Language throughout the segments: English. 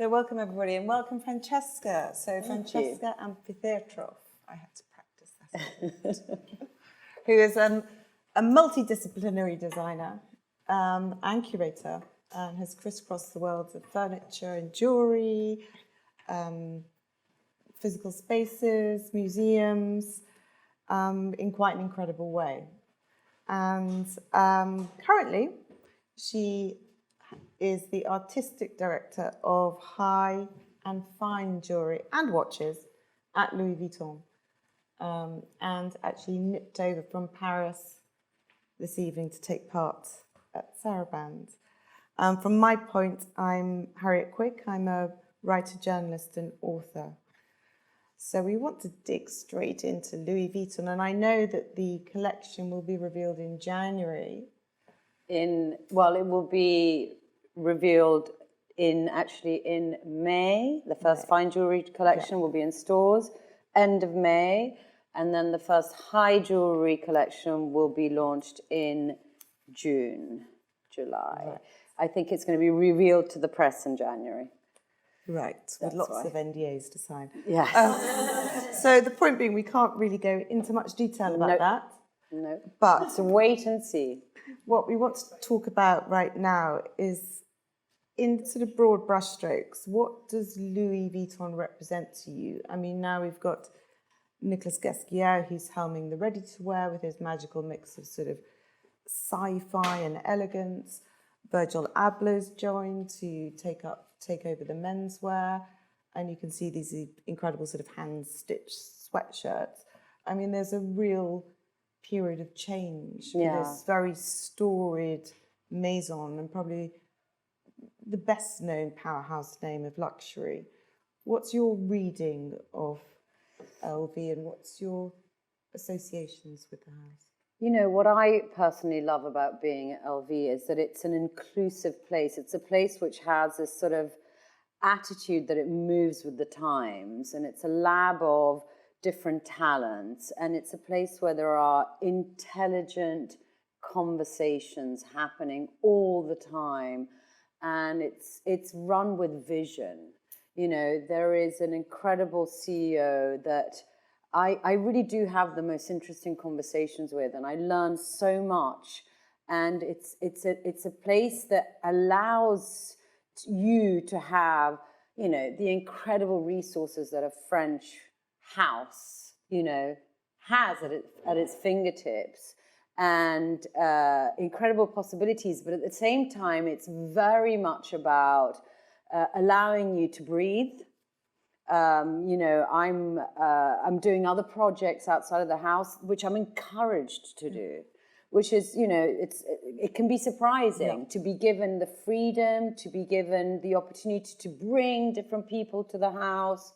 So welcome everybody and welcome Francesca. So Francesca Amphitheatroff, I had to practice that, who is a multidisciplinary designer and curator and has crisscrossed the worlds of furniture and jewellery, physical spaces, museums, in quite an incredible way. And currently she is the artistic director of high and fine jewellery and watches at Louis Vuitton, and actually nipped over from Paris this evening to take part at Sarabande. From my point, I'm Harriet Quick. I'm a writer, journalist and author. So we want to dig straight into Louis Vuitton, and I know that the collection will be revealed in January. It will be revealed in May. The first fine jewellery collection will be in stores, end of May. And then the first high jewellery collection will be launched in June, July. Right. I think it's going to be revealed to the press in January. Right, with lots of NDAs to sign. Yes. So the point being, we can't really go into much detail about that. No. But so wait and see. What we want to talk about right now is, in sort of broad brushstrokes, what does Louis Vuitton represent to you? I mean, now we've got Nicolas Ghesquière, who's helming the ready-to-wear with his magical mix of sort of sci-fi and elegance. Virgil Abloh's joined to take over the menswear, and you can see these incredible sort of hand-stitched sweatshirts. I mean, there's a real period of change for this very storied maison and probably the best known powerhouse name of luxury. What's your reading of LV and what's your associations with the house? You know, what I personally love about being at LV is that it's an inclusive place. It's a place which has this sort of attitude that it moves with the times, and it's a lab of different talents, and it's a place where there are intelligent conversations happening all the time, and it's run with vision. You know, there is an incredible CEO that I really do have the most interesting conversations with, and I learn so much. And it's a place that allows you to have, you know, the incredible resources that a French house, you know, has at its fingertips, and incredible possibilities. But at the same time, it's very much about allowing you to breathe. You know, I'm doing other projects outside of the house, which I'm encouraged to do, which is, you know, it can be surprising to be given the freedom, to be given the opportunity to bring different people to the house.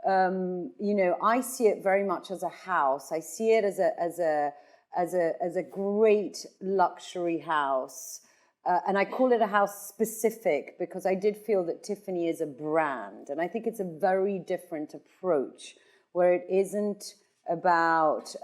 You know, I see it very much as a house. I see it as a great luxury house. And I call it a house specific because I did feel that Tiffany is a brand. And I think it's a very different approach where it isn't about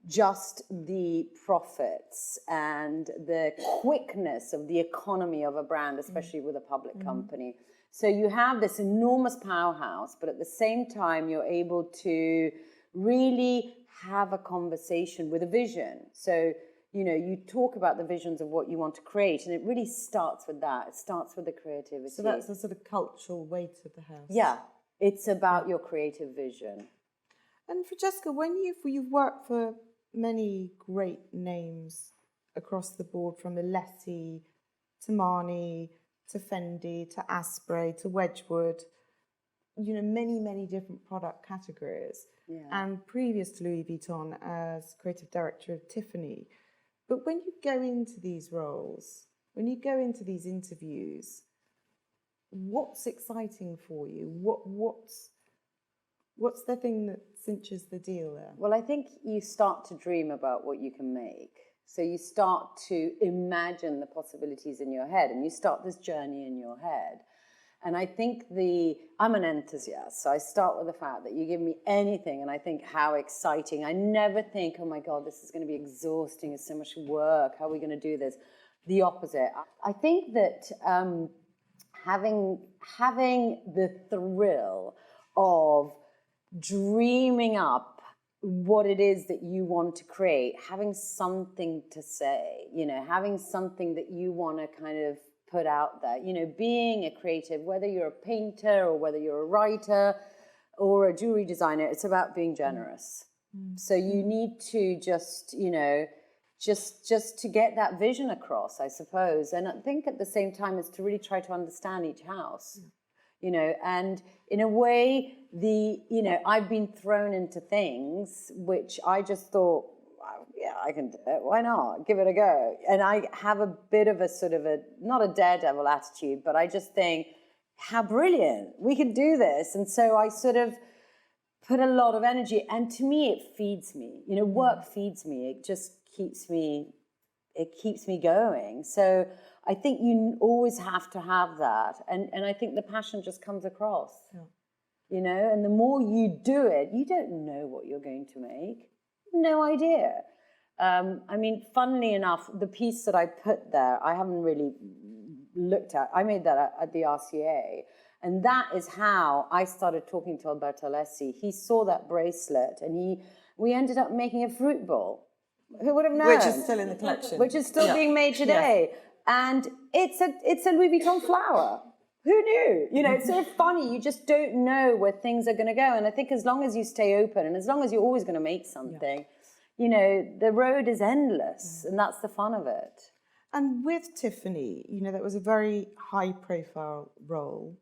just the profits and the quickness of the economy of a brand, especially with a public company. So you have this enormous powerhouse, but at the same time, you're able to really have a conversation with a vision. So, you know, you talk about the visions of what you want to create, and it really starts with that. It starts with the creativity. So that's the sort of cultural weight of the house. Yeah, it's about your creative vision. And Francesca, when you've worked for many great names across the board, from Aletti to Marni to Fendi to Asprey to Wedgwood, you know, many different product categories. Yeah. And previous to Louis Vuitton as creative director of Tiffany. But when you go into these roles, when you go into these interviews, what's exciting for you? What's the thing that cinches the deal there? Well, I think you start to dream about what you can make. So you start to imagine the possibilities in your head, and you start this journey in your head. And I think I'm an enthusiast, so I start with the fact that you give me anything and I think how exciting. I never think, oh my God, this is going to be exhausting, it's so much work, how are we going to do this? The opposite. I think that having the thrill of dreaming up what it is that you want to create, having something to say, having something that you want to kind of put out there, being a creative, whether you're a painter or whether you're a writer or a jewelry designer, it's about being generous. So you need to just, just to get that vision across, I suppose. And I think at the same time is to really try to understand each house. And in a way, I've been thrown into things which I just thought, well, yeah, I can do it. Why not? Give it a go. And I have a bit of a sort of not a daredevil attitude, but I just think, how brilliant, we can do this. And so I sort of put a lot of energy, and to me, it feeds me. Work feeds me. It just keeps me going. So I think you always have to have that. And I think the passion just comes across, and the more you do it, you don't know what you're going to make. No idea. Funnily enough, the piece that I put there, I haven't really looked at. I made that at the RCA. And that is how I started talking to Alberto Alessi. He saw that bracelet and we ended up making a fruit bowl. Who would have known? Which is still in the collection. Which is still being made today. Yeah. And it's a Louis Vuitton flower. Who knew? It's so funny. You just don't know where things are going to go. And I think as long as you stay open and as long as you're always going to make something, the road is endless. And that's the fun of it. And with Tiffany, that was a very high profile role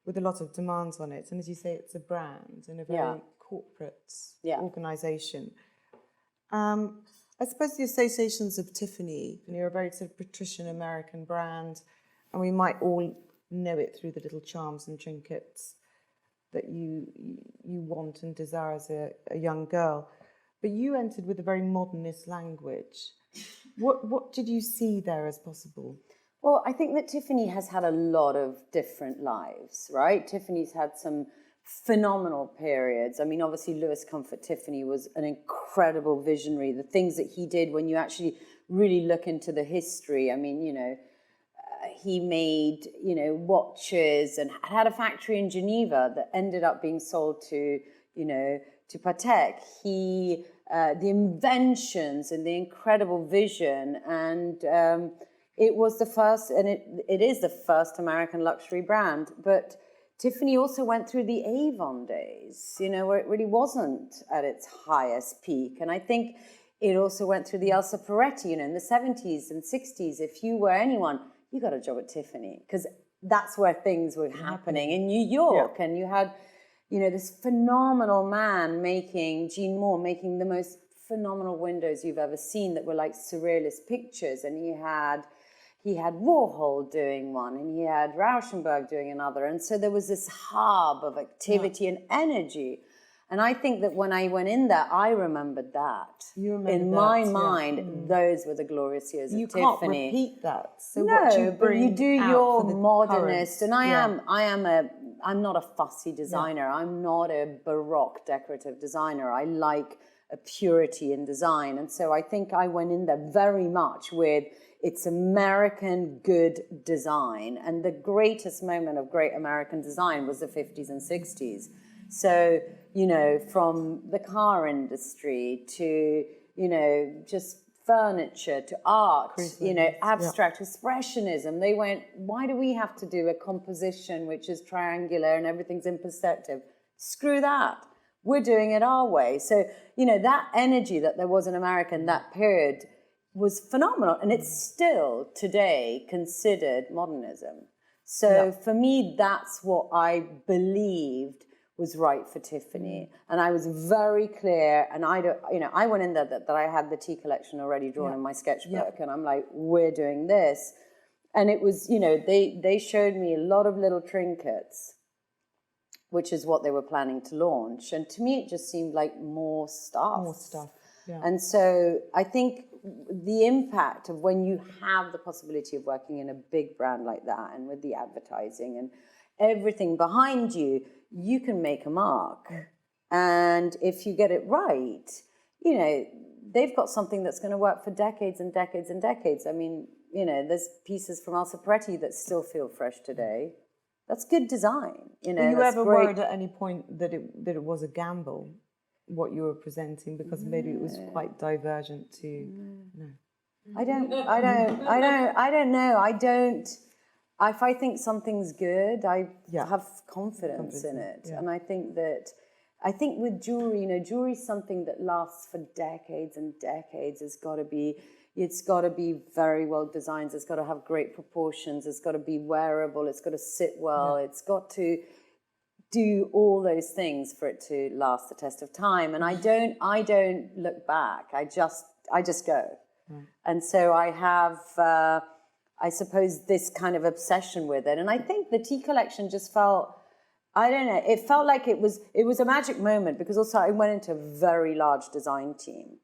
with a lot of demands on it. And as you say, it's a brand and a very corporate organisation. I suppose the associations of Tiffany, you're a very sort of patrician American brand, and we might all know it through the little charms and trinkets that you want and desire as a young girl. But you entered with a very modernist language. What did you see there as possible? Well, I think that Tiffany has had a lot of different lives, right? Tiffany's had some phenomenal periods. Obviously, Louis Comfort Tiffany was an incredible visionary. The things that he did when you actually really look into the history, he made, watches and had a factory in Geneva that ended up being sold to Patek. The inventions and the incredible vision, and it was the first, and it is the first American luxury brand. But Tiffany also went through the Avon days, where it really wasn't at its highest peak. And I think it also went through the Elsa Peretti, in the 70s and 60s. If you were anyone, you got a job at Tiffany, because that's where things were happening in New York. Yeah. And you had, this phenomenal man Jean Moore, making the most phenomenal windows you've ever seen that were like surrealist pictures. And he had Warhol doing one, and he had Rauschenberg doing another. And so there was this hub of activity and energy. And I think that when I went in there, I remembered that. You remember in that, my mind, those were the glorious years of Tiffany. You can't repeat that. So no, what do you bring but you do your modernist. Current? And I'm not a fussy designer. Yeah. I'm not a Baroque decorative designer. I like a purity in design. And so I think I went in there very much with it's American good design. And the greatest moment of great American design was the 50s and 60s. So, from the car industry to, just furniture to art, abstract expressionism. They went, why do we have to do a composition which is triangular and everything's in perspective? Screw that. We're doing it our way. So, that energy that there was in America in that period was phenomenal. And it's still today considered modernism. So for me, that's what I believed was right for Tiffany. And I was very clear, and I went in there that I had the tea collection already drawn in my sketchbook, and I'm like, we're doing this. And it was, they showed me a lot of little trinkets, which is what they were planning to launch. And to me, it just seemed like more stuff. More stuff, yeah. And so I think the impact of when you have the possibility of working in a big brand like that, and with the advertising and everything behind you, you can make a mark. And if you get it right, they've got something that's going to work for decades and decades and decades. There's pieces from Elsa Peretti that still feel fresh today. That's good design. You know, Were you that's ever great. worried at any point that it was a gamble, what you were presenting, because maybe it was quite divergent to? No. I don't know. If I think something's good, I have confidence in it. Yeah. And I think with jewelry, you know, jewelry is something that lasts for decades and decades. It's got to be very well designed. It's got to have great proportions. It's got to be wearable. It's got to sit well. Yeah. It's got to do all those things for it to last the test of time. And I don't look back. I just go. And so I have, I suppose, this kind of obsession with it. And I think the tea collection just felt, I don't know, it felt like it was a magic moment, because also I went into a very large design team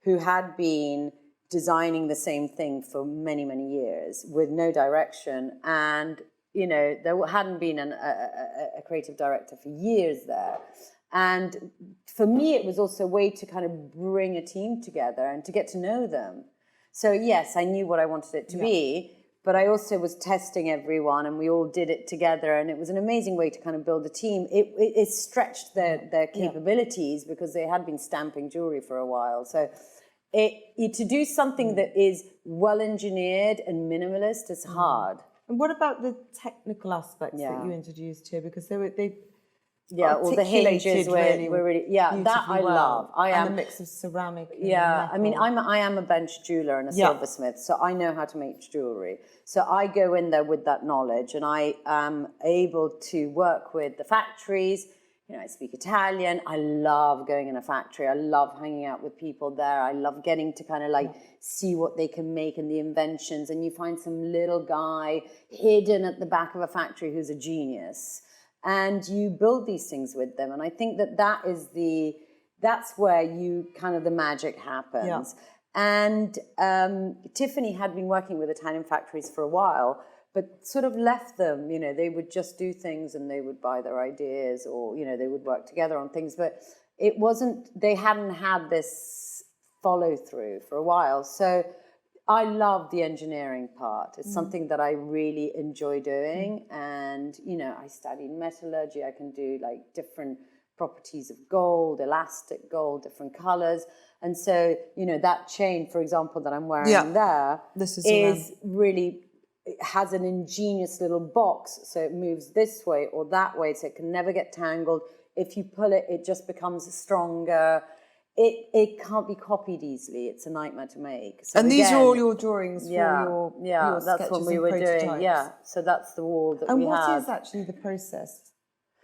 who had been designing the same thing for many, many years with no direction. And, you know, there hadn't been a creative director for years there. And for me, it was also a way to kind of bring a team together and to get to know them. So yes, I knew what I wanted it to be, but I also was testing everyone, and we all did it together. And it was an amazing way to kind of build a team. It stretched their capabilities, because they had been stamping jewelry for a while. So to do something that is well engineered and minimalist is hard. And what about the technical aspects that you introduced here? Because they all the hinges were really, that I love. And a mix of ceramic. And I mean, I am a bench jeweler and a silversmith, so I know how to make jewelry. So I go in there with that knowledge, and I am able to work with the factories. You know, I speak Italian. I love going in a factory. I love hanging out with people there. I love getting to kind of like see what they can make and the inventions. And you find some little guy hidden at the back of a factory who's a genius. And you build these things with them. And I think that's where the magic happens. Yeah. And Tiffany had been working with Italian factories for a while, but sort of left them. You know, they would just do things and they would buy their ideas, or, you know, they would work together on things. But they hadn't had this follow through for a while. So I love the engineering part. It's something that I really enjoy doing. And, you know, I studied metallurgy. I can do like different properties of gold, elastic gold, different colors. And so, you know, that chain, for example, that I'm wearing there is really, it has an ingenious little box. So it moves this way or that way, so it can never get tangled. If you pull it, it just becomes stronger. It can't be copied easily. It's a nightmare to make. So and these are all your drawings for your that's what we were doing. Yeah, so that's the wall that we had. And what is actually the process?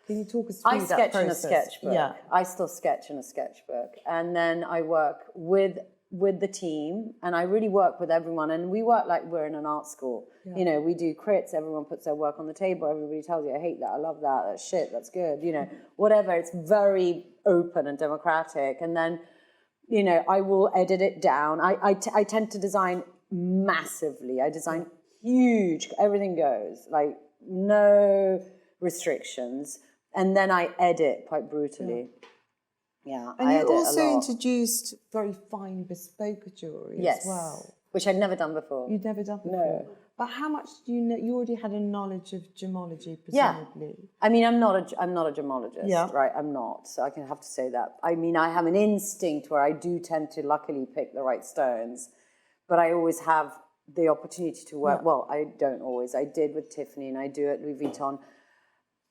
Can you talk us through that process? I sketch in a sketchbook. Yeah. I still sketch in a sketchbook. And then I work with the team, and I really work with everyone. And we work like we're in an art school. Yeah. You know, we do crits, everyone puts their work on the table, everybody tells you, I hate that, I love that, that's shit, that's good, you know, whatever. It's very open and democratic. And then, you know, I will edit it down. I tend to design massively. I design huge, everything goes, like no restrictions. And then I edit quite brutally. Yeah, and you also introduced very fine bespoke jewelry as well. Which I'd never done before. You'd never done before? No. But how much do you know? You already had a knowledge of gemology, presumably. Yeah. I mean, I'm not a gemologist, right? I'm not, so I can have to say that. I mean, I have an instinct where I do tend to luckily pick the right stones, but I always have the opportunity to work. Well, I don't always. I did with Tiffany, and I do at Louis Vuitton,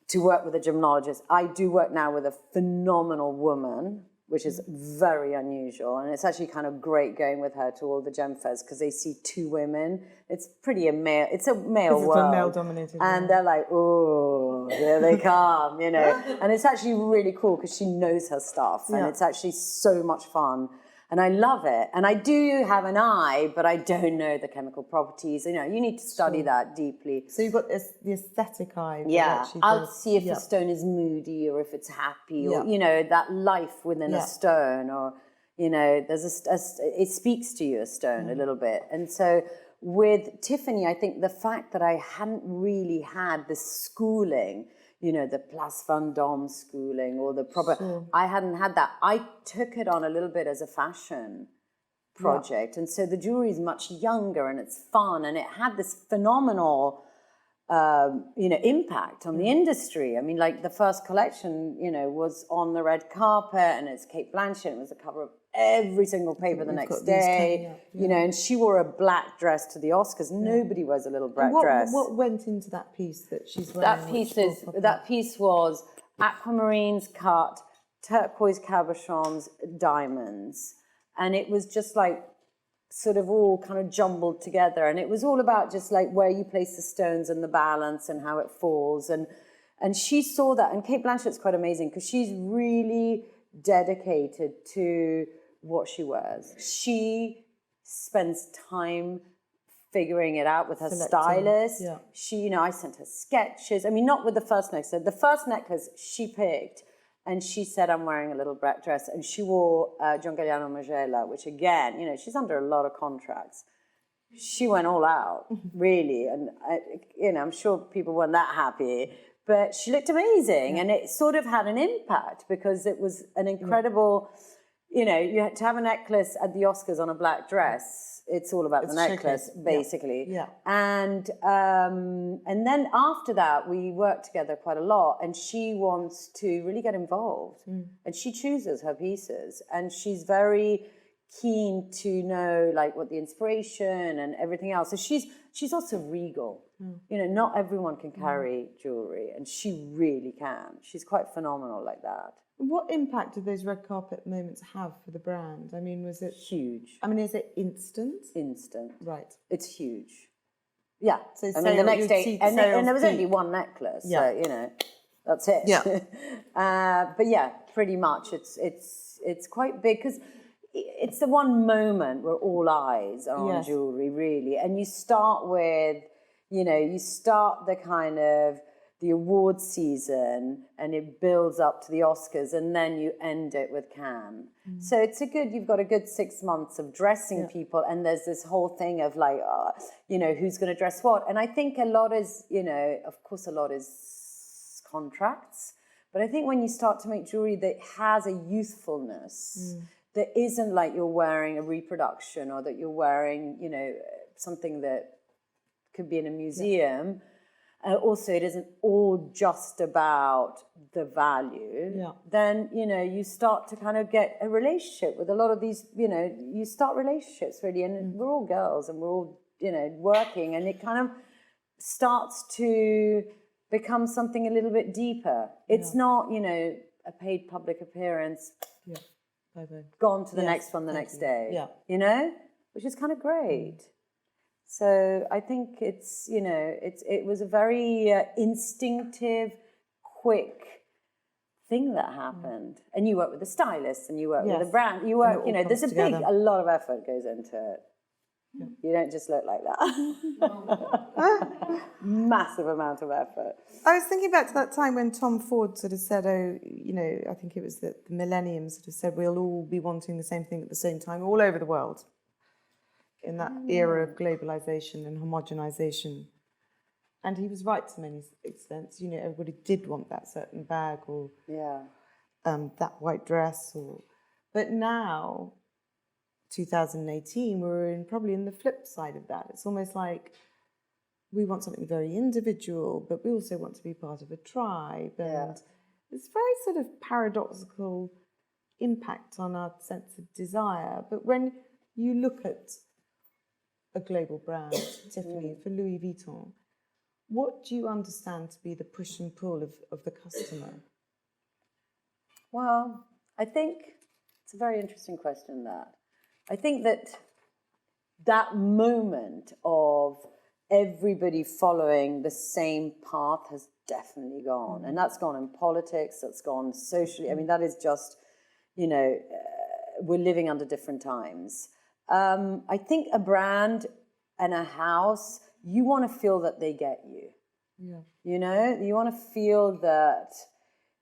to work with a gemologist. I do work now with a phenomenal woman, which is very unusual. And it's actually kind of great going with her to all the gem fairs, because they see two women. It's a male world. It's a male-dominated and they're like, oh, here they come, you know. And it's actually really cool, because she knows her stuff. And it's actually so much fun. And I love it. And I do have an eye, but I don't know the chemical properties. You know, you need to study that deeply. So you've got the aesthetic eye. Yeah, I'll see if the stone is moody or if it's happy, or, you know, that life within a stone, or, you know, there's it speaks to you, a stone, a little bit. And so with Tiffany, I think the fact that I hadn't really had the schooling, you know, the Place Vendôme schooling or the proper, I hadn't had that. I took it on a little bit as a fashion project. And so the jewelry is much younger and it's fun, and it had this phenomenal impact on the industry. I mean, like the first collection, was on the red carpet, and it's Kate Blanchett. It was the cover of every single paper the next day. And she wore a black dress to the Oscars. Nobody wears a little black dress. What went into that piece that she's wearing? That piece was aquamarines cut, turquoise cabochons, diamonds, and it was just like sort of all kind of jumbled together, and it was all about just like where you place the stones and the balance and how it falls, and she saw that. And Kate Blanchett's quite amazing because she's really dedicated to what she wears. She spends time figuring it out with her stylist. Yeah. She, I sent her sketches. I mean, not with the first necklace. The first necklace she picked, and she said, I'm wearing a little black dress. And she wore John Galliano Margiela, which again, she's under a lot of contracts. She went all out, really. And, I'm sure people weren't that happy. But she looked amazing. And it sort of had an impact because it was an incredible, you had to have a necklace at the Oscars on a black dress. It's all about the necklace, basically. Yeah. And then after that, we worked together quite a lot, and she wants to really get involved. And she chooses her pieces, and she's very keen to know like what the inspiration and everything else. So she's also regal. Not everyone can carry jewelry, and she really can. She's quite phenomenal like that. What impact did those red carpet moments have for the brand? I mean, was it huge? I mean, is it instant? Instant. Right. It's huge. Yeah. So I mean, the next day, and there was only one necklace, so that's it. Yeah. But yeah, pretty much, it's quite big because it's the one moment where all eyes are on jewelry, really, and you start with, the kind of the award season, and it builds up to the Oscars, and then you end it with Cannes. So you've got a good 6 months of dressing people, and there's this whole thing of like, who's going to dress what? And I think a lot is, of course, a lot is contracts, but I think when you start to make jewelry that has a youthfulness, that isn't like you're wearing a reproduction, or that you're wearing, something that could be in a museum. Also, it isn't all just about the value. Then, you start to kind of get a relationship with a lot of these, you start relationships really, and we're all girls, and we're all, working, and it kind of starts to become something a little bit deeper. It's not, a paid public appearance, gone to the next one the next day, which is kind of great. So I think it's, it was a very instinctive, quick thing that happened. And you work with a stylist, and you work with a brand. You work, there's a lot of effort goes into it. You don't just look like that. Massive amount of effort. I was thinking back to that time when Tom Ford sort of said, I think it was the millennium sort of said, we'll all be wanting the same thing at the same time all over the world. In that era of globalization and homogenization. And he was right to many extents. Everybody did want that certain bag, or that white dress. But now, 2018, we're probably in the flip side of that. It's almost like we want something very individual, but we also want to be part of a tribe. And it's very sort of paradoxical impact on our sense of desire. But when you look at a global brand, Tiffany, for Louis Vuitton, what do you understand to be the push and pull of the customer? Well, I think it's a very interesting question, that. I think that moment of everybody following the same path has definitely gone. And that's gone in politics, that's gone socially. I mean, that is just, we're living under different times. I think a brand and a house, you want to feel that they get you. You want to feel that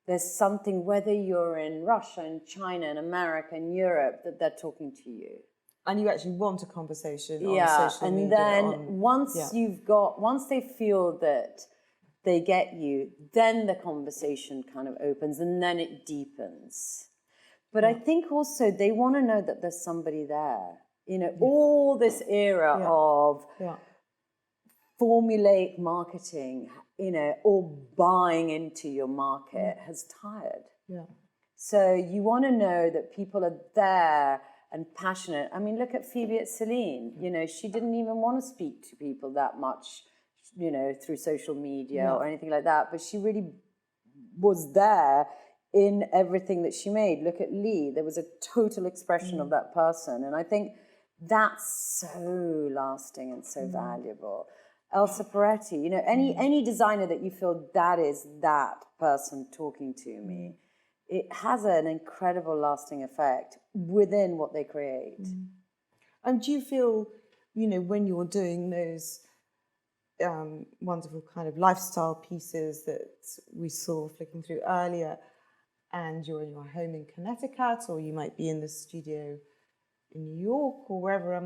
there's something, whether you're in Russia and China and America and Europe, that they're talking to you. And you actually want a conversation on social media. And then once they feel that they get you, then the conversation kind of opens, and then it deepens. But I think also they want to know that there's somebody there. All this era of formulaic marketing, or buying into your market has tired. Yeah. So you want to know that people are there and passionate. I mean, look at Phoebe at Celine. She didn't even want to speak to people that much, through social media or anything like that. But she really was there in everything that she made. Look at Lee. There was a total expression of that person. And I think that's so lasting and so valuable. Elsa Peretti, any designer that you feel that is that person talking to me, it has an incredible lasting effect within what they create. And do you feel, when you're doing those wonderful kind of lifestyle pieces that we saw flicking through earlier, and you're in your home in Connecticut, or you might be in the studio in New York or wherever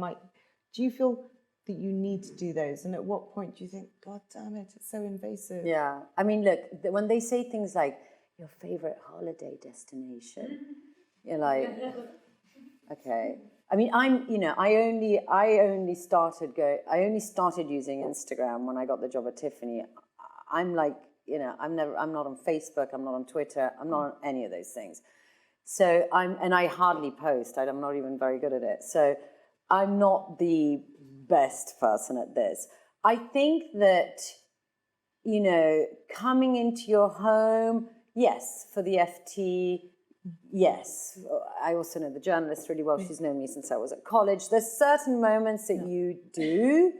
do you feel that you need to do those? And at what point do you think, God damn it, it's so invasive? Yeah. I mean, look, when they say things like, your favorite holiday destination, you're like, okay. I mean, I only started using Instagram when I got the job at Tiffany. I'm like, I'm not on Facebook, I'm not on Twitter, I'm not on any of those things. So I hardly post. I'm not even very good at it. So I'm not the best person at this. I think that, coming into your home, yes, for the FT, yes. I also know the journalist really well. She's known me since I was at college. There's certain moments that you do,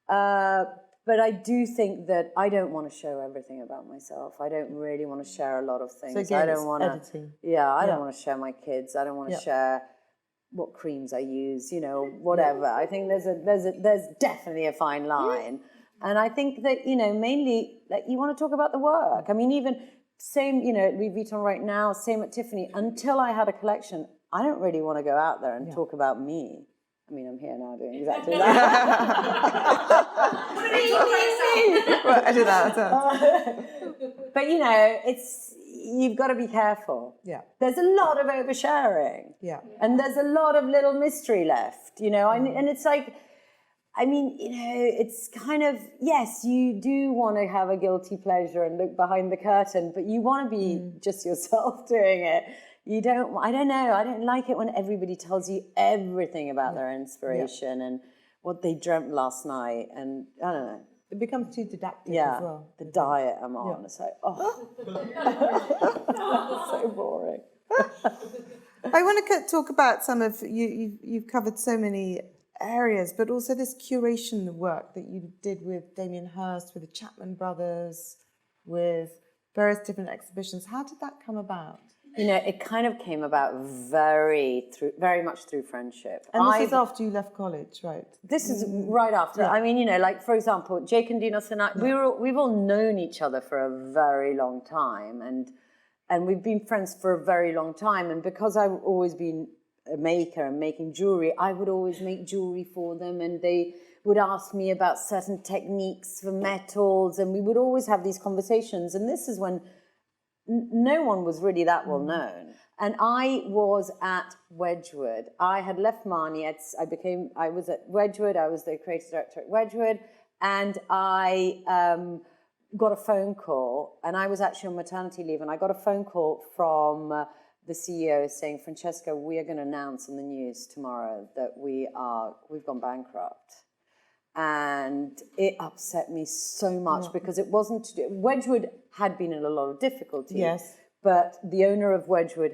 but I do think that I don't want to show everything about myself. I don't really want to share a lot of things. So again, I don't want to. editing. Yeah, I don't want to share my kids. I don't want to share what creams I use. Whatever. I think there's definitely a fine line, and I think that mainly like you want to talk about the work. I mean, even same at Louis Vuitton right now, same at Tiffany. Until I had a collection, I don't really want to go out there and talk about me. I mean, I'm here now doing exactly that. Well, I do that. But you've got to be careful. Yeah. There's a lot of oversharing. Yeah. And there's a lot of little mystery left, and it's like, I mean, it's kind of, yes, you do want to have a guilty pleasure and look behind the curtain, but you want to be just yourself doing it. I don't know, I don't like it when everybody tells you everything about their inspiration and what they dreamt last night, and I don't know. It becomes too didactic as well. The diet I'm on, it's like, so boring. I want to talk about some of, you've covered so many areas, but also this curation work that you did with Damien Hirst, with the Chapman Brothers, with various different exhibitions. How did that come about? It kind of came about very much through friendship. And this is after you left college, right? This is right after. Yeah. I mean, like, for example, Jake and Dinos and I, we've all known each other for a very long time, and we've been friends for a very long time. And because I've always been a maker and making jewelry, I would always make jewelry for them, and they would ask me about certain techniques for metals, and we would always have these conversations. And this is when no one was really that well known. And I was at Wedgwood. I had left Marnie. I was at Wedgwood. I was the creative director at Wedgwood. And I got a phone call. And I was actually on maternity leave. And I got a phone call from the CEO saying, Francesca, we are going to announce in the news tomorrow that we've gone bankrupt. And it upset me so much because it wasn't, Wedgwood had been in a lot of difficulty. Yes. But the owner of Wedgwood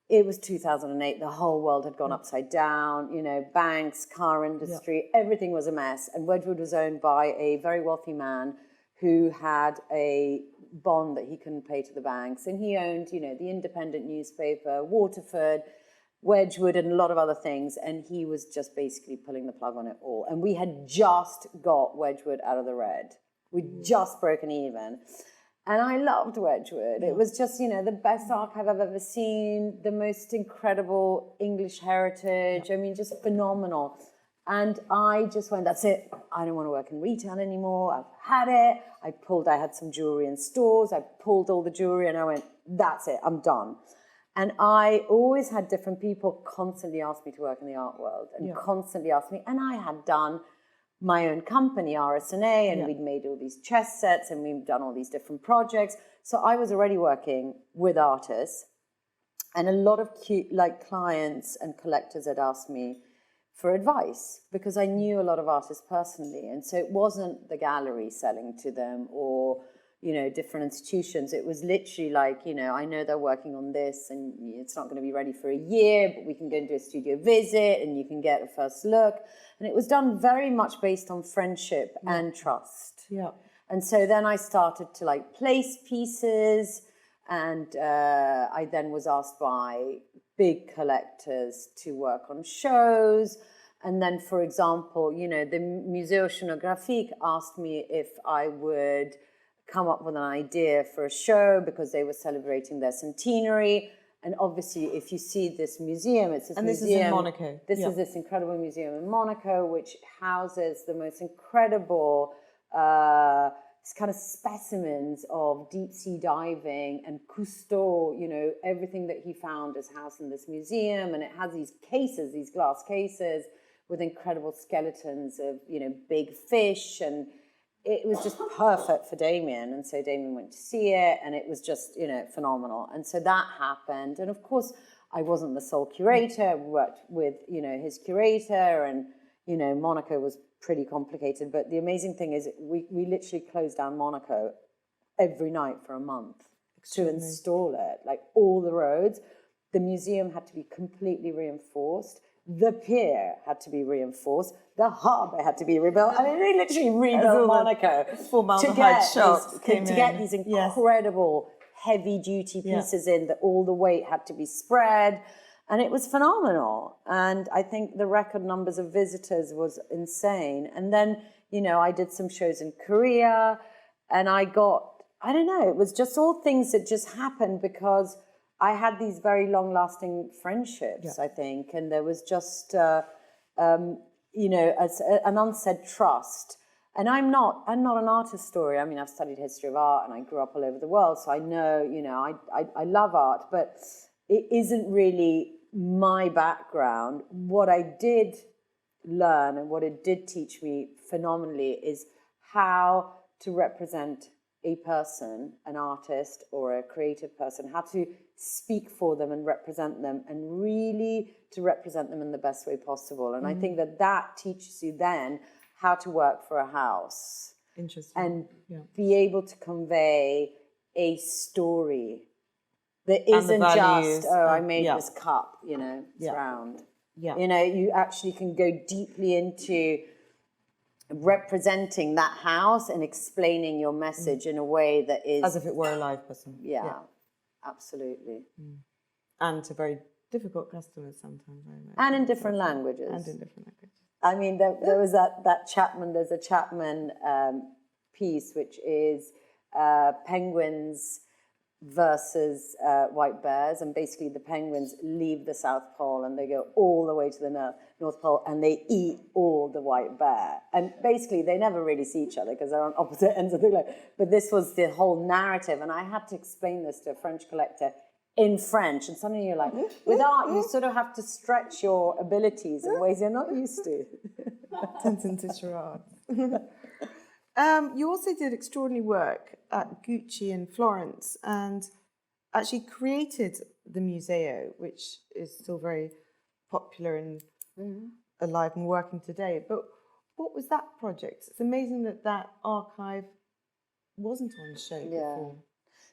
it was 2008, the whole world had gone upside down, banks, car industry, everything was a mess. And Wedgwood was owned by a very wealthy man who had a bond that he couldn't pay to the banks. And he owned, the Independent newspaper, Waterford, Wedgwood, and a lot of other things, and he was just basically pulling the plug on it all. And we had just got Wedgwood out of the red. We'd just broken even. And I loved Wedgwood. It was just, the best archive I've ever seen, the most incredible English heritage. I mean, just phenomenal. And I just went, that's it. I don't want to work in retail anymore. I've had it. I had some jewelry in stores. I pulled all the jewelry and I went, that's it. I'm done. And I always had different people constantly ask me to work in the art world and constantly ask me. And I had done my own company, RSNA, and we'd made all these chess sets and we've done all these different projects. So I was already working with artists, and a lot of clients and collectors had asked me for advice because I knew a lot of artists personally. And so it wasn't the gallery selling to them or, different institutions. It was literally like, I know they're working on this and it's not going to be ready for a year, but we can go and do a studio visit and you can get a first look. And it was done very much based on friendship and trust. Yeah. And so then I started to place pieces, and I then was asked by big collectors to work on shows. And then, for example, the Musée Oceanographique asked me if I would come up with an idea for a show because they were celebrating their centenary. And obviously, if you see this museum, it's this museum. And this is in Monaco. This is this incredible museum in Monaco, which houses the most incredible kind of specimens of deep sea diving, and Cousteau, everything that he found is housed in this museum. And it has these cases, these glass cases with incredible skeletons of, big fish. And it was just perfect for Damien. And so Damien went to see it, and it was just, phenomenal. And so that happened. And of course, I wasn't the sole curator. I worked with, his curator, and, Monaco was pretty complicated. But the amazing thing is we literally closed down Monaco every night for a month to install it, all the roads. The museum had to be completely reinforced. The pier had to be reinforced. The harbour had to be rebuilt. I mean, they literally rebuilt Monaco to get these incredible heavy-duty pieces in, that all the weight had to be spread. And it was phenomenal. And I think the record numbers of visitors was insane. And then, I did some shows in Korea, and I don't know, it was just all things that just happened because I had these very long-lasting friendships, I think, and there was just, an unsaid trust. And I'm not an art historian. I mean, I've studied history of art, and I grew up all over the world, so I know, I love art, but it isn't really my background. What I did learn and what it did teach me phenomenally is how to represent a person, an artist or a creative person, how to speak for them and represent them, and really to represent them in the best way possible. And I think that teaches you then how to work for a house. Interesting. And be able to convey a story that isn't just, I made this cup, it's round. Yeah. You actually can go deeply into representing that house and explaining your message in a way that is... as if it were a live person. Yeah, absolutely. And to very difficult customers sometimes. And in different languages. I mean, there was there's a Chapman piece, which is penguins versus white bears, and basically the penguins leave the South Pole and they go all the way to the North Pole and they eat all the white bear, and basically they never really see each other because they're on opposite ends of the globe. But this was the whole narrative, and I had to explain this to a French collector in French, and suddenly you're like, with art you sort of have to stretch your abilities in ways you're not used to. Turns into charades. You also did extraordinary work at Gucci in Florence and actually created the Museo, which is still very popular and alive and working today. But what was that project? It's amazing that archive wasn't on show before.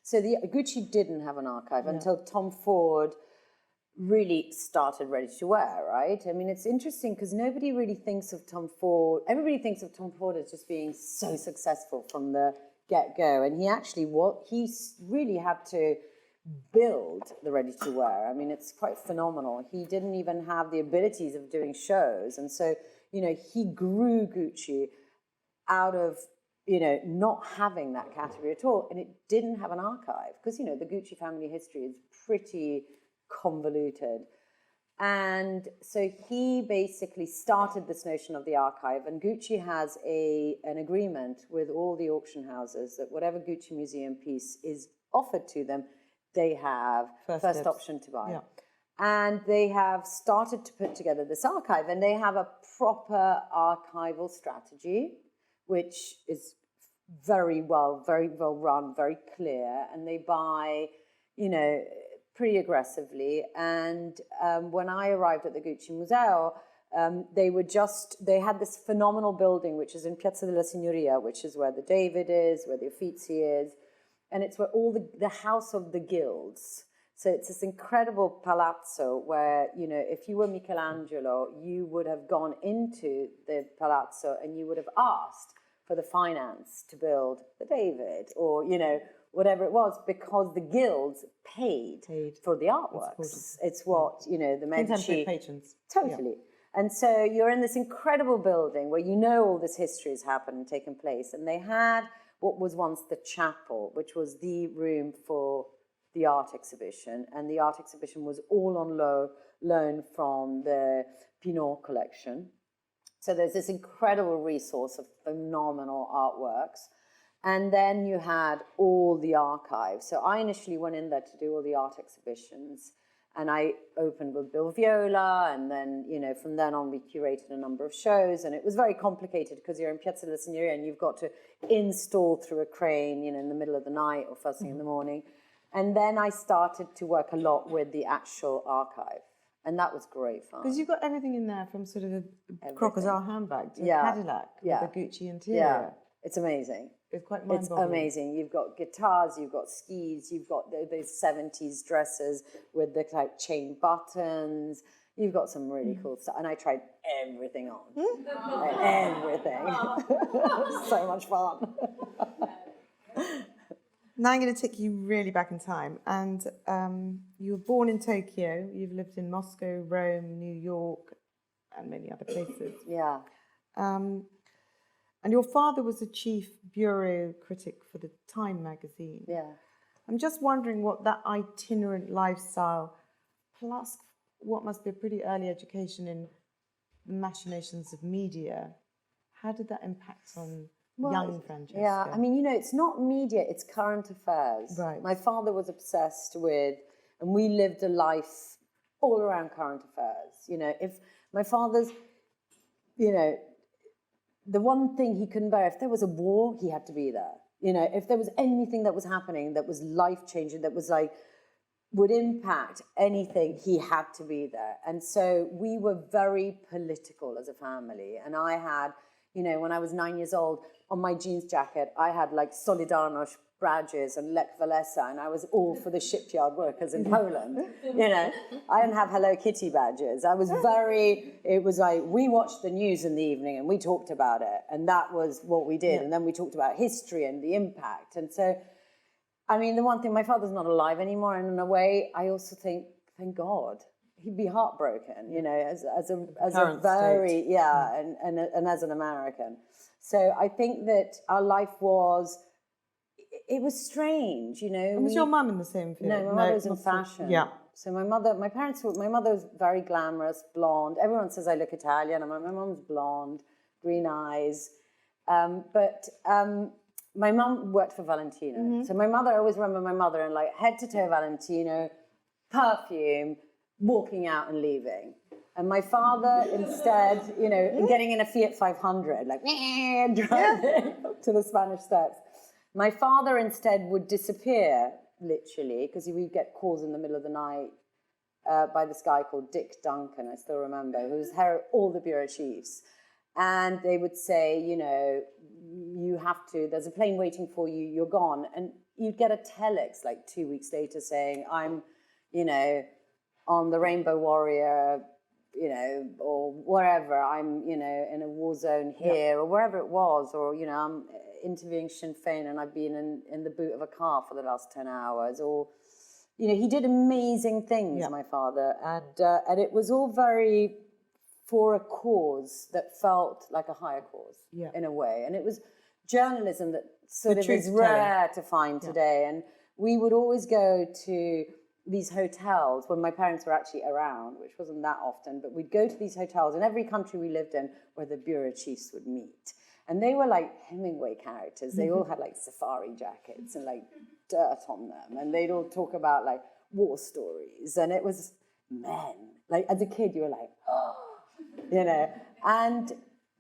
So Gucci didn't have an archive until Tom Ford really started Ready to Wear, right? I mean, it's interesting because nobody really thinks of Tom Ford. Everybody thinks of Tom Ford as just being so successful from the get-go. And he actually, he really had to build the Ready to Wear. I mean, it's quite phenomenal. He didn't even have the abilities of doing shows. And so, he grew Gucci out of, not having that category at all. And it didn't have an archive because, the Gucci family history is pretty convoluted. And so he basically started this notion of the archive, and Gucci has an agreement with all the auction houses that whatever Gucci museum piece is offered to them, they have first option to buy. And they have started to put together this archive, and they have a proper archival strategy, which is very well run, very clear, and they buy, pretty aggressively. And when I arrived at the Gucci Museo, they had this phenomenal building, which is in Piazza della Signoria, which is where the David is, where the Uffizi is, and it's where all the house of the guilds. So it's this incredible palazzo where, if you were Michelangelo, you would have gone into the palazzo and you would have asked for the finance to build the David or, whatever it was, because the guilds paid. For the artworks. It's what, the Medici... Contemporary patrons. Totally. Yeah. And so you're in this incredible building where all this history has happened and taken place. And they had what was once the chapel, which was the room for the art exhibition. And the art exhibition was all on loan from the Pinault collection. So there's this incredible resource of phenomenal artworks. And then you had all the archives. So I initially went in there to do all the art exhibitions. And I opened with Bill Viola. And then, from then on, we curated a number of shows. And it was very complicated because you're in Piazza della Signoria and you've got to install through a crane, in the middle of the night or first thing in the morning. And then I started to work a lot with the actual archive. And that was great fun. Because you've got everything in there from sort of a crocodile handbag to a Cadillac with a Gucci interior. Yeah, it's amazing. It's quite mind-boggling. It's amazing. You've got guitars, you've got skis, you've got those 70s dresses with the chain buttons. You've got some really cool stuff. And I tried everything on. Everything. So much fun. Now I'm going to take you really back in time. And you were born in Tokyo. You've lived in Moscow, Rome, New York, and many other places. Yeah. And your father was a chief bureau critic for the Time magazine. Yeah. I'm just wondering what that itinerant lifestyle, plus what must be a pretty early education in the machinations of media, how did that impact on young Francesca? Yeah, it's not media, it's current affairs. Right. My father was obsessed with, and we lived a life all around current affairs. If my father's, the one thing he couldn't bear, if there was a war, he had to be there. If there was anything that was happening that was life-changing, that was would impact anything, he had to be there. And so we were very political as a family. And I had, when I was 9 years old, on my jeans jacket, I had Solidarność badges and Lech Walesa, and I was all for the shipyard workers in Poland. I didn't have Hello Kitty badges. I was it was we watched the news in the evening and we talked about it, and that was what we did. And then we talked about history and the impact. And so, the one thing, my father's not alive anymore, and in a way, I also think, thank God. He'd be heartbroken, as a very, and as an American. So I think that our life it was strange, And was your mum in the same field? No, my mother was in fashion. Yeah. So my mother was very glamorous, blonde. Everyone says I look Italian. My mum's blonde, green eyes. But my mum worked for Valentino. Mm-hmm. So I always remember my mother in head to toe Valentino, perfume, walking out and leaving. And my father instead, getting in a Fiat 500, driving up to the Spanish Steps. My father instead would disappear, literally, because we'd get calls in the middle of the night by this guy called Dick Duncan, I still remember, who was head of all the bureau chiefs. And they would say, you have to, there's a plane waiting for you, you're gone. And you'd get a telex 2 weeks later saying, I'm, on the Rainbow Warrior, or wherever, I'm, in a war zone here, or wherever it was, or, I'm interviewing Sinn Féin and I've been in the boot of a car for the last 10 hours, or, he did amazing things, my father, and it was all very for a cause that felt like a higher cause, in a way, and it was journalism that sort of is rare to find today, and we would always go to these hotels when my parents were actually around, which wasn't that often, but we'd go to these hotels in every country we lived in where the bureau chiefs would meet. And they were like Hemingway characters. They all had safari jackets and dirt on them. And they'd all talk about war stories. And it was men. As a kid, you were oh, you know, and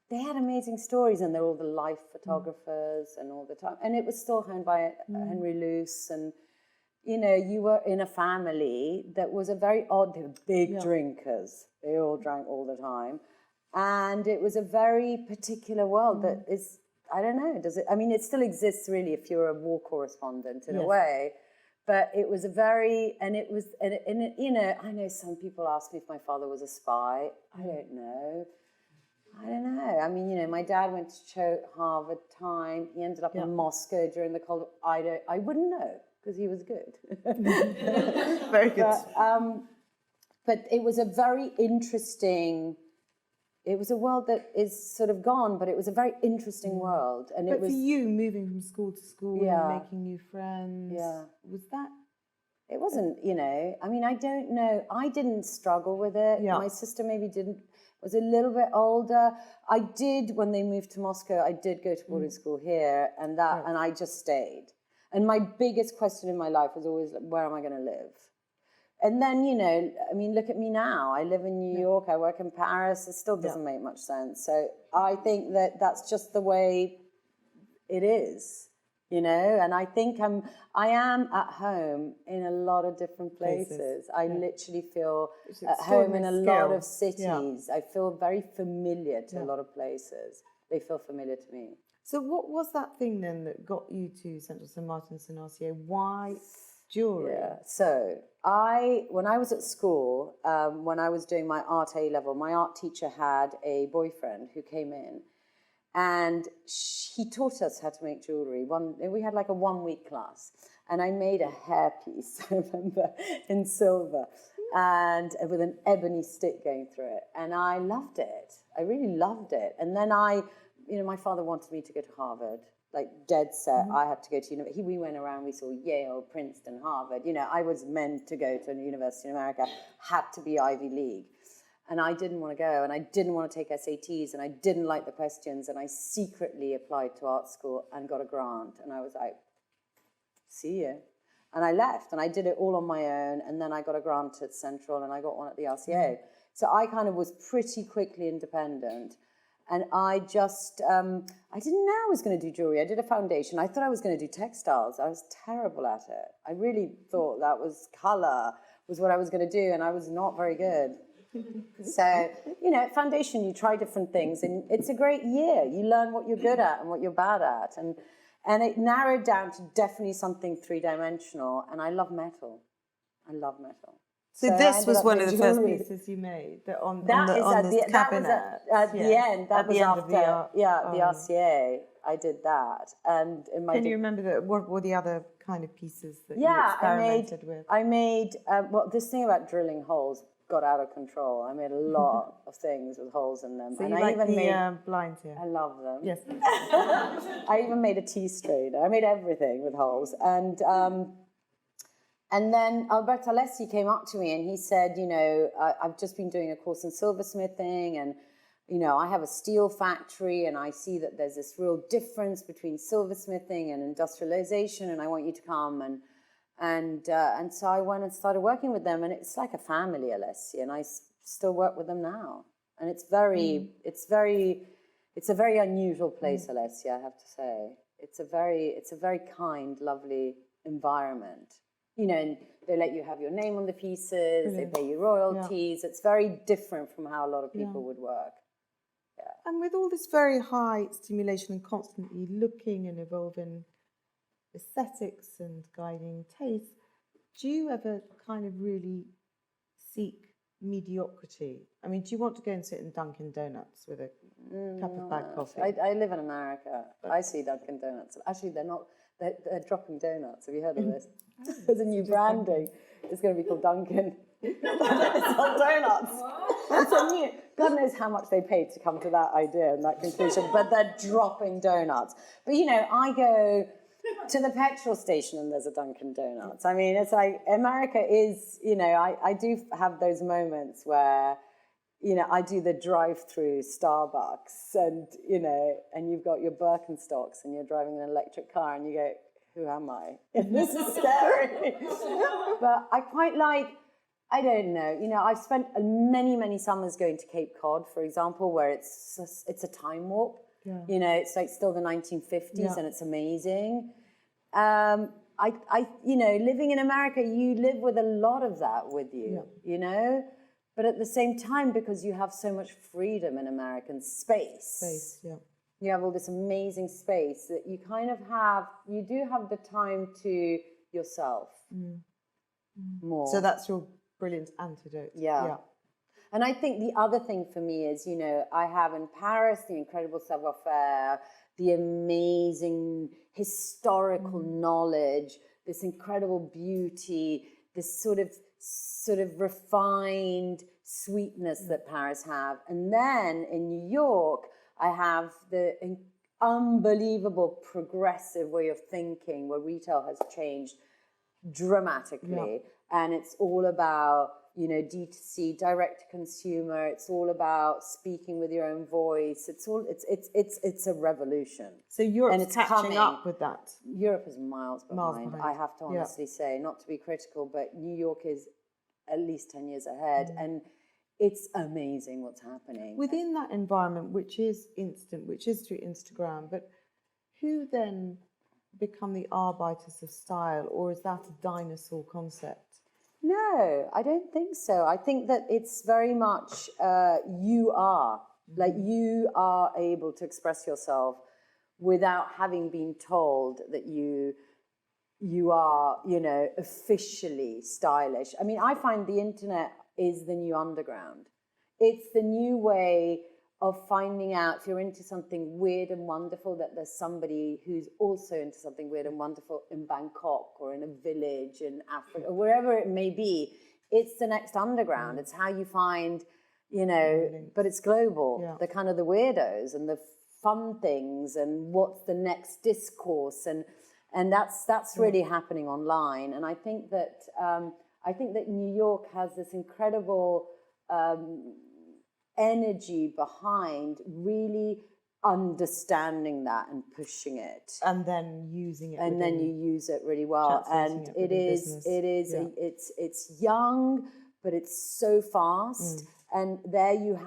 they had amazing stories, and they're all the life photographers and all the time. And it was still owned by Henry Luce, and you know, you were in a family that was a very odd. They were big drinkers. They all drank all the time, and it was a very particular world that is. I don't know. Does it? I mean, it still exists really if you're a war correspondent in a way. But it was a very, and it was, and you know, I know some people ask me if my father was a spy. I don't know. I mean, you know, my dad went to Harvard time. He ended up in Moscow during the Cold War. I wouldn't know because he was good. Very good. But it was a very interesting. It was a world that is sort of gone, but it was a very interesting world. And but it was for you, moving from school to school and making new friends, was that? It wasn't, you know, I mean, I don't know. I didn't struggle with it. Yeah. My sister maybe didn't, was a little bit older. I did, when they moved to Moscow, I did go to boarding school here, and and I just stayed. And my biggest question in my life was always, where am I going to live? And then, you know, I mean, look at me now. I live in New York. I work in Paris. It still doesn't make much sense. So I think that that's just the way it is, you know. And I think I am at home in a lot of different places. I literally feel at home in a lot of cities. I feel very familiar to a lot of places. They feel familiar to me. So what was that thing then that got you to Central St. Martin's and RCA? Why jewellery? Yeah. So when I was at school, when I was doing my art A level, my art teacher had a boyfriend who came in, and he taught us how to make jewellery. We had like a 1-week class, and I made a hairpiece, I remember, in silver, and with an ebony stick going through it, and I loved it. I really loved it. And then you know, my father wanted me to go to Harvard. Like dead set, I had to go to university. We went around, we saw Yale, Princeton, Harvard. You know, I was meant to go to a university in America, had to be Ivy League. And I didn't want to go, and I didn't want to take SATs, and I didn't like the questions, and I secretly applied to art school and got a grant. And I was like, see you. And I left, and I did it all on my own, and then I got a grant at Central, and I got one at the RCA. So I kind of was pretty quickly independent. And I just, I didn't know I was going to do jewelry. I did a foundation. I thought I was going to do textiles. I was terrible at it. I really thought that was color was what I was going to do, and I was not very good. So, you know, at foundation, you try different things, and it's a great year. You learn what you're good at and what you're bad at. And it narrowed down to definitely something three-dimensional, and I love metal. I love metal. So this was one of the first pieces you made on this cabinet. At the end. That was after the RCA. I did that, and in my. Can you remember what were the other kind of pieces that you experimented with? I made well. This thing about drilling holes got out of control. I made a lot of things with holes in them, so and you I like even made blinds here. I love them. Yes. I even made a tea strainer. I made everything with holes, and then Alberto Alessi came up to me and he said, you know, I've just been doing a course in silversmithing, and, you know, I have a steel factory, and I see that there's this real difference between silversmithing and industrialization, and I want you to come. And so I went and started working with them, and it's like a family, Alessi, and I still work with them now. And it's a very unusual place, Alessi, I have to say. It's a very kind, lovely environment. You know, and they let you have your name on the pieces, they pay you royalties. Yeah. It's very different from how a lot of people would work. Yeah. And with all this very high stimulation and constantly looking and evolving aesthetics and guiding taste, do you ever kind of really seek mediocrity? I mean, do you want to go and sit in Dunkin' Donuts with a cup of black coffee? I live in America. I see Dunkin' Donuts. Actually, they're not. They're dropping donuts. Have you heard of this? There's a new branding. It's going to be called Dunkin'. It's not donuts. It's a new. God knows how much they paid to come to that idea and that conclusion, but they're dropping donuts. But, you know, I go to the petrol station and there's a Dunkin' Donuts. I mean, it's like America is, you know, I do have those moments where, you know, I do the drive-through Starbucks and, you know, and you've got your Birkenstocks and you're driving an electric car and you go, who am I? This is scary. But I quite like, I don't know. You know, I've spent many summers going to Cape Cod, for example, where it's a time warp. Yeah. You know, it's like still the 1950s, Yeah. and it's amazing. You know, living in America, you live with a lot of that with you. You know, but at the same time, because you have so much freedom in American space. Yeah. You have all this amazing space that you kind of have. You do have the time to yourself more. So that's your brilliant antidote. Yeah. And I think the other thing for me is, you know, I have in Paris the incredible savoir-faire, the amazing historical knowledge, this incredible beauty, this sort of refined sweetness that Paris have. And then in New York, I have the unbelievable progressive way of thinking where retail has changed dramatically. And it's all about, you know, D2C, direct to consumer. It's all about speaking with your own voice. It's a revolution. So Europe's it's catching coming. up with that. Europe is miles behind. behind. I have to honestly say, not to be critical, but New York is at least 10 years ahead. And it's amazing what's happening. Within that environment, which is instant, which is through Instagram, but who then become the arbiters of style, or is that a dinosaur concept? No, I don't think so. I think that it's very much you are. Like you are able to express yourself without having been told that you are, you know, officially stylish. I mean, I find the internet is the new underground. It's the new way of finding out if you're into something weird and wonderful, that there's somebody who's also into something weird and wonderful in Bangkok or in a village in Africa, or wherever it may be. It's the next underground. It's how you find, you know, but it's global. The kind of the weirdos and the fun things and what's the next discourse, and that's really happening online. And I think that New York has this incredible energy behind really understanding that and pushing it, and then using it, and then you use it really well. And it's young, but it's so fast. And there you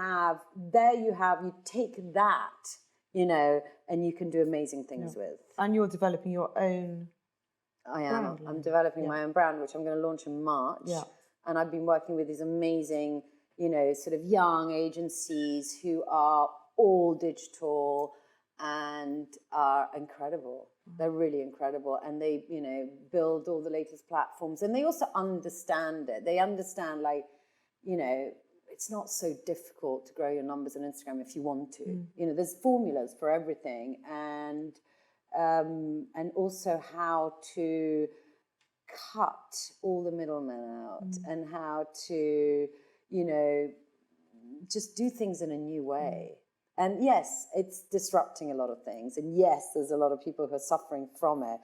take that, you know, and you can do amazing things with. And you're developing your own. I am. I'm developing my own brand, which I'm going to launch in March. And I've been working with these amazing, you know, sort of young agencies who are all digital and are incredible. They're really incredible. And they, you know, build all the latest platforms. And they also understand it. They understand, like, you know, it's not so difficult to grow your numbers on Instagram if you want to. You know, there's formulas for everything. And also how to cut all the middlemen out and how to, you know, just do things in a new way. And yes, it's disrupting a lot of things. And yes, there's a lot of people who are suffering from it,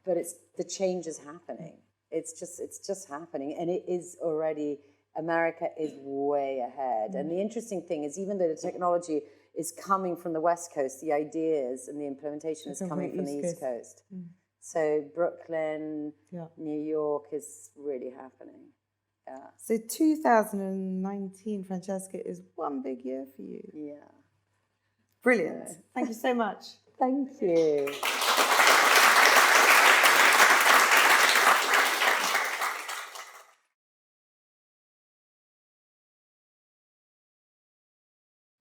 but the change is happening. It's just happening. And it is already, America is way ahead. And the interesting thing is, even though the technology is coming from the West Coast, the ideas and the implementation is coming from the East Coast. So Brooklyn, New York is really happening. So 2019, Francesca, is one big year for you. Yeah. Brilliant. Thank you so much. Thank you.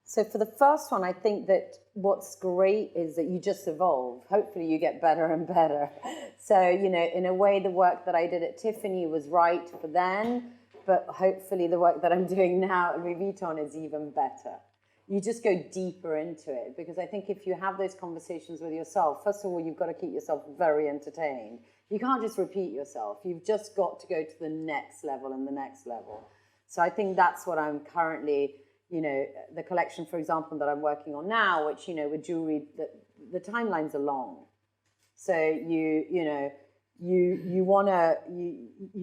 So for the first one, I think that what's great is that you just evolve. Hopefully you get better and better. So, you know, in a way, the work that I did at Tiffany was right for then, but hopefully the work that I'm doing now at Louis Vuitton is even better. You just go deeper into it, because I think if you have those conversations with yourself, first of all, you've got to keep yourself very entertained. You can't just repeat yourself. You've just got to go to the next level and the next level. So I think that's what I'm currently, you know, the collection, for example, that I'm working on now, which, you know, with jewelry, the timelines are long. So you want to,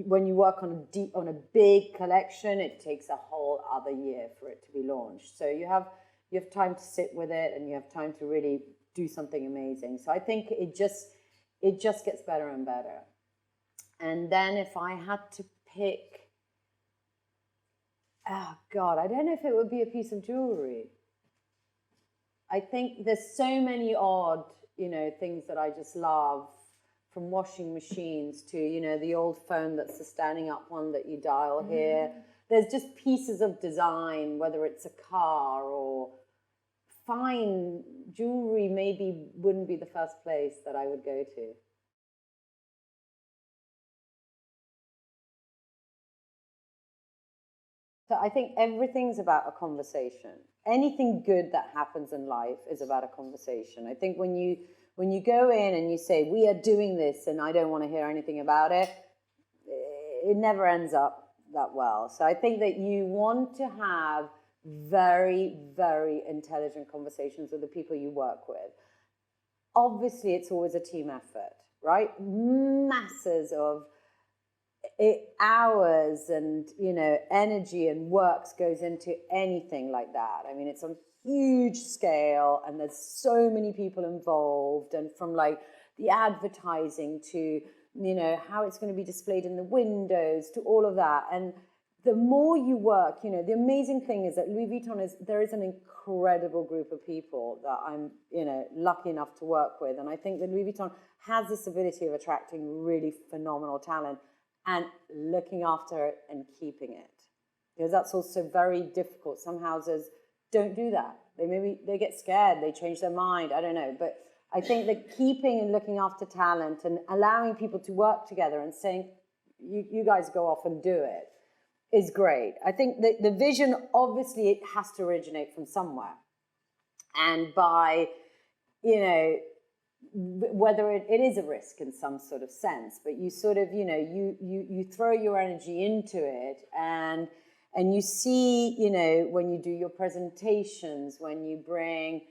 when you work on a big collection, it takes a whole other year for it to be launched. So you have time to sit with it, and you have time to really do something amazing. So I think it just gets better and better. And then if I had to pick Oh God, I don't know if it would be a piece of jewelry. I think there's so many odd, things that I just love, from washing machines to, the old phone that's the standing up one that you dial here. There's just pieces of design, whether it's a car or fine jewelry, maybe wouldn't be the first place that I would go to. So I think everything's about a conversation. Anything good that happens in life is about a conversation. I think when you go in and you say, we are doing this and I don't want to hear anything about it, it never ends up that well. So I think that you want to have very, very intelligent conversations with the people you work with. Obviously, it's always a team effort, right? Masses of hours and energy and works goes into anything like that. I mean, it's on huge scale and there's so many people involved, and from like the advertising to how it's going to be displayed in the windows to all of that. And the more you work, the amazing thing is that Louis Vuitton there is an incredible group of people that I'm lucky enough to work with, and I think that Louis Vuitton has this ability of attracting really phenomenal talent and looking after it and keeping it. Because that's also very difficult. Some houses don't do that. They get scared, they change their mind, I don't know. But I think that keeping and looking after talent and allowing people to work together and saying, you guys go off and do it, is great. I think the vision, obviously, it has to originate from somewhere. And by, whether it is a risk in some sort of sense, but you sort of, you throw your energy into it, and you see, when you do your presentations, when you bring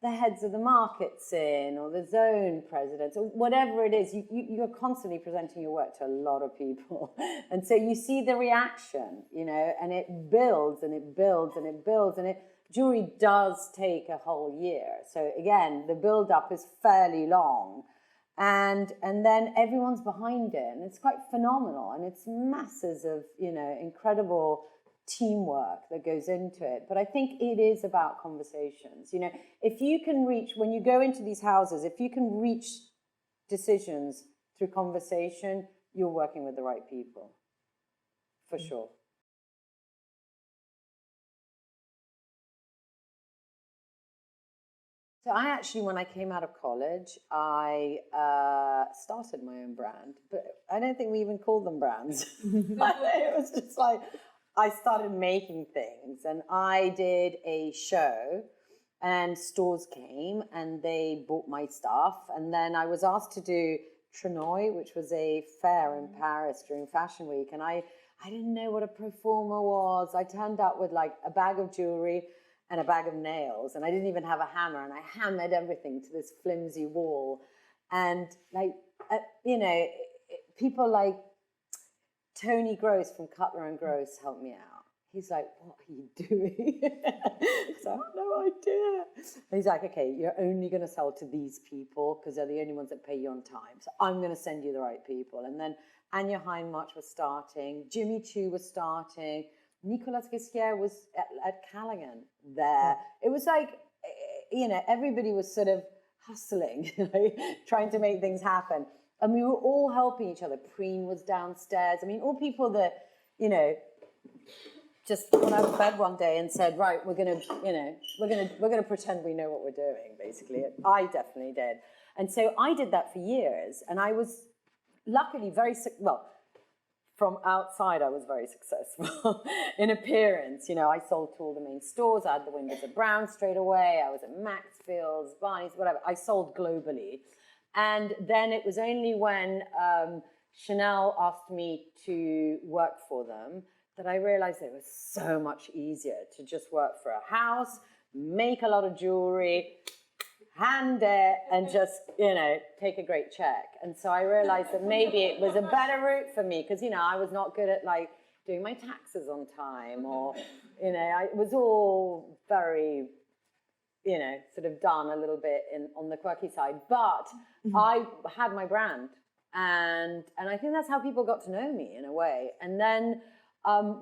the heads of the markets in, or the zone presidents, or whatever it is, you're constantly presenting your work to a lot of people. And so you see the reaction, and it builds and it builds and it builds, and jewelry does take a whole year. So again, the build-up is fairly long, and then everyone's behind it, and it's quite phenomenal, and it's masses of incredible teamwork that goes into it. But I think it is about conversations. If you can reach, when you go into these houses, if you can reach decisions through conversation, you're working with the right people, for sure. So I actually, when I came out of college, I started my own brand, but I don't think we even called them brands. It was just like, I started making things, and I did a show, and stores came and they bought my stuff, and then I was asked to do Trenoy, which was a fair in Paris during Fashion Week, and I didn't know what a pro forma was. I turned up with like a bag of jewelry and a bag of nails, and I didn't even have a hammer, and I hammered everything to this flimsy wall, and like people like Tony Gross from Cutler and Gross helped me out. He's like, what are you doing? So I have no idea. And he's like, okay, you're only going to sell to these people because they're the only ones that pay you on time. So I'm going to send you the right people. And then Anya Hindmarch was starting. Jimmy Choo was starting. Nicolas Ghesquière was at Callaghan there. It was like, everybody was sort of hustling, trying to make things happen. And we were all helping each other. Preen was downstairs. I mean, all people that, just went out of bed one day and said, right, we're gonna pretend we know what we're doing, basically. I definitely did. And so I did that for years. And I was luckily from outside, I was very successful in appearance. I sold to all the main stores. I had the windows at Brown straight away. I was at Maxfield's, Barney's, whatever. I sold globally. And then it was only when Chanel asked me to work for them that I realized it was so much easier to just work for a house, make a lot of jewelry, hand it, and just, take a great check. And so I realized that maybe it was a better route for me because, I was not good at like doing my taxes on time, or, it was all very, sort of done a little bit on the quirky side. But I had my brand, and I think that's how people got to know me in a way. And then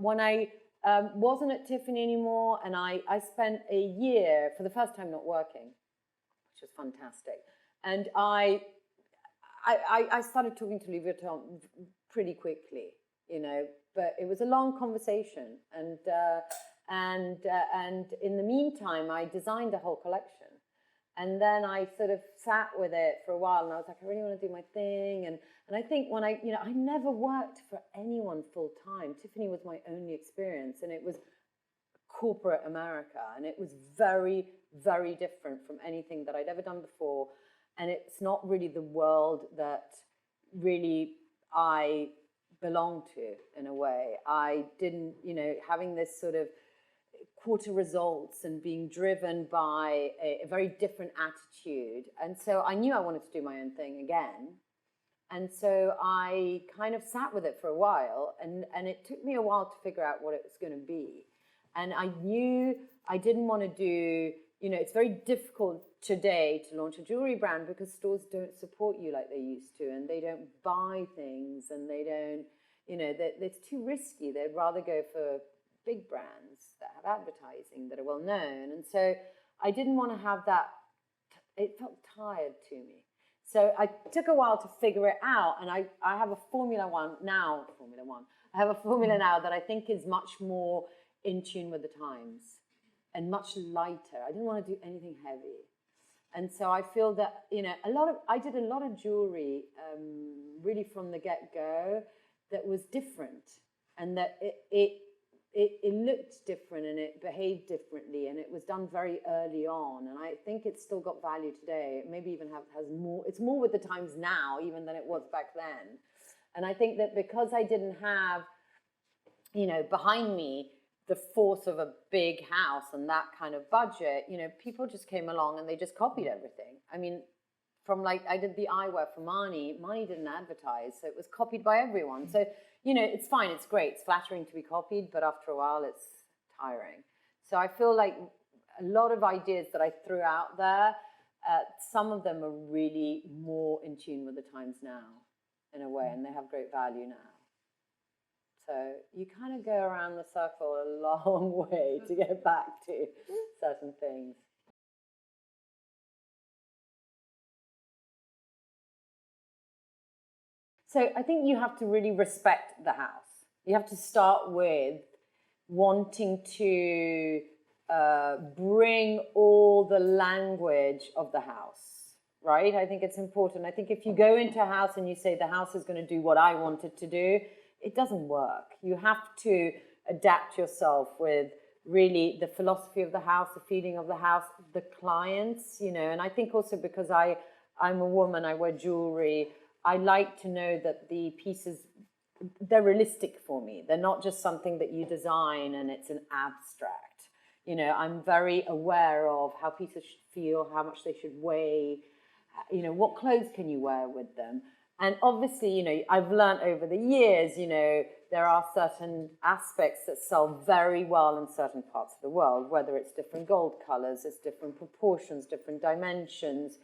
when I Wasn't at Tiffany anymore, and I spent a year for the first time not working, which was fantastic. And I started talking to Louis Vuitton pretty quickly, you know, but it was a long conversation. And in the meantime, I designed a whole collection. And then I sort of sat with it for a while, and I was like, I really want to do my thing. And I think when I never worked for anyone full time. Tiffany was my only experience, and it was corporate America, and it was very, very different from anything that I'd ever done before. And it's not really the world that really I belong to, in a way. I didn't, having this sort of quarter results and being driven by a very different attitude. And so I knew I wanted to do my own thing again. And so I kind of sat with it for a while, and it took me a while to figure out what it was going to be. And I knew I didn't want to do, it's very difficult today to launch a jewelry brand because stores don't support you like they used to, and they don't buy things, and they don't, it's too risky. They'd rather go for big brands that have advertising, that are well known. And so I didn't want to have that. It felt tired to me. So I took a while to figure it out, and I have a Formula One. I have a formula now that I think is much more in tune with the times and much lighter. I didn't want to do anything heavy. And so I feel that, I did a lot of jewelry really from the get-go that was different, and that it looked different, and it behaved differently, and it was done very early on. And I think it's still got value today. It maybe even has more, it's more with the times now even than it was back then. And I think that because I didn't have, behind me the force of a big house and that kind of budget, people just came along and they just copied everything. I mean, from I did the eyewear for Marni. Marni didn't advertise, so it was copied by everyone. So, it's fine, it's great, it's flattering to be copied, but after a while it's tiring. So I feel like a lot of ideas that I threw out there, some of them are really more in tune with the times now, in a way, and they have great value now. So you kind of go around the circle a long way to get back to certain things. So I think you have to really respect the house. You have to start with wanting to bring all the language of the house, right? I think it's important. I think if you go into a house and you say the house is going to do what I want it to do, it doesn't work. You have to adapt yourself with really the philosophy of the house, the feeling of the house, the clients, and I think also because I'm a woman, I wear jewelry, I like to know that the pieces, they're realistic for me. They're not just something that you design and it's an abstract. I'm very aware of how pieces should feel, how much they should weigh, what clothes can you wear with them. And obviously, I've learned over the years, there are certain aspects that sell very well in certain parts of the world, whether it's different gold colors, it's different proportions, different dimensions.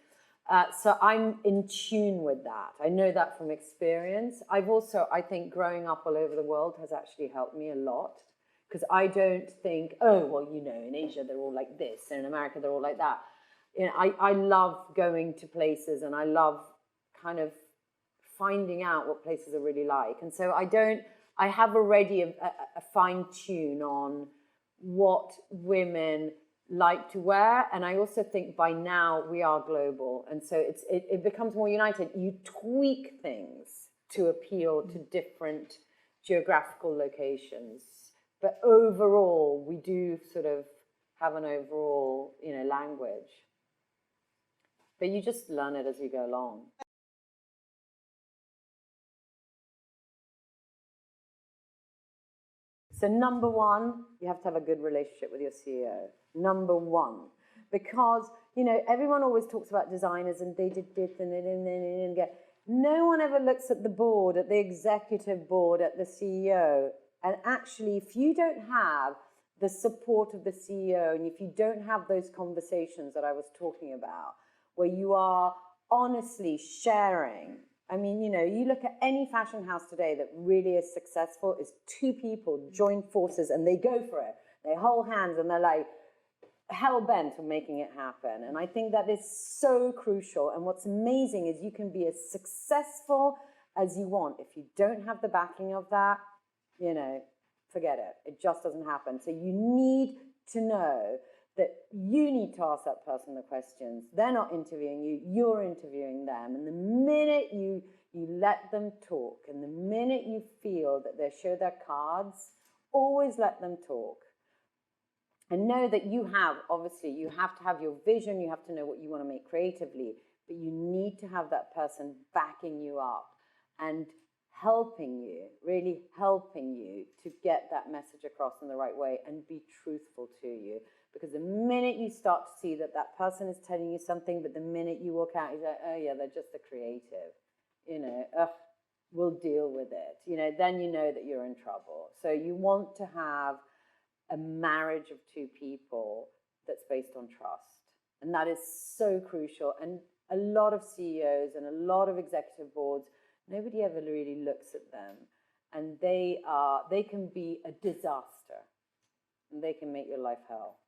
So I'm in tune with that. I know that from experience. I've also, I think growing up all over the world has actually helped me a lot, because I don't think, in Asia they're all like this, and in America they're all like that. I love going to places, and I love kind of finding out what places are really like. And so I have already a fine tune on what women like to wear. And I also think by now we are global. And so it becomes more united. You tweak things to appeal to different geographical locations. But overall, we do sort of have an overall, language. But you just learn it as you go along. So number one, you have to have a good relationship with your CEO. Number one. Because, everyone always talks about designers and they did this and they didn't get. No one ever looks at the board, at the executive board, at the CEO. And actually, if you don't have the support of the CEO, and if you don't have those conversations that I was talking about, where you are honestly sharing I mean, you know, you look at any fashion house today that really is successful, is two people join forces and they go for it. They hold hands and they're like hell bent on making it happen. And I think that is so crucial. And what's amazing is you can be as successful as you want. If you don't have the backing of that, you know, forget it. It just doesn't happen. So you need to know that you need to ask that person the questions. They're not interviewing you, you're interviewing them. And the minute you let them talk, and the minute you feel that they show their cards, always let them talk. And know that you have, obviously, you have to have your vision, you have to know what you want to make creatively, but you need to have that person backing you up and helping you, really helping you to get that message across in the right way and be truthful to you. Because the minute you start to see that that person is telling you something, but the minute you walk out, you're like, oh yeah, they're just a creative, you know, we'll deal with it. You know, then you know that you're in trouble. So you want to have a marriage of two people that's based on trust. And that is so crucial. And a lot of CEOs and a lot of executive boards, nobody ever really looks at them. And they can be a disaster. And they can make your life hell.